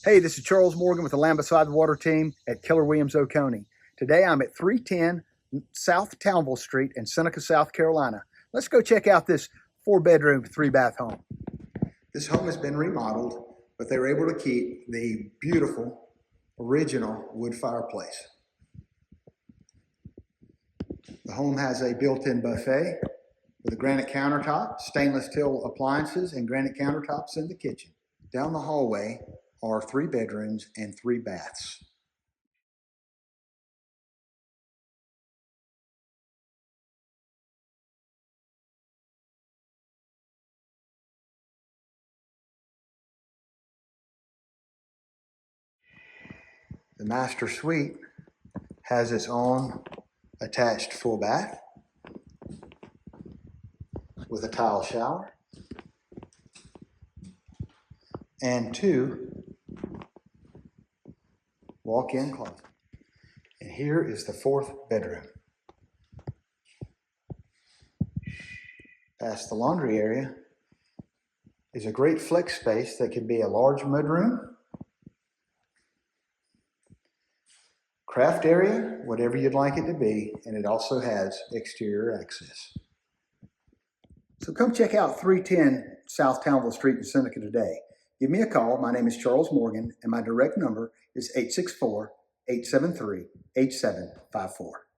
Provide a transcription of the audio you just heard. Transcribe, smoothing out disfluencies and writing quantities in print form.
Hey, this is Charles Morgan with the Land Beside the Water team at Keller Williams, Oconee. Today I'm at 310 South Townville Street in Seneca, South Carolina. Let's go check out this 4-bedroom, 3-bath home. This home has been remodeled, but they were able to keep the beautiful original wood fireplace. The home has a built-in buffet with a granite countertop, stainless steel appliances, and granite countertops in the kitchen. Down the hallway are 3 bedrooms and 3 baths. The master suite has its own attached full bath with a tile shower and 2 walk-in closets. And here is the 4th bedroom. Past the laundry area is a great flex space that could be a large mudroom, craft area, whatever you'd like it to be, and it also has exterior access. So come check out 310 South Townville Street in Seneca today. Give me a call. My name is Charles Morgan, and my direct number is 864-873-8754.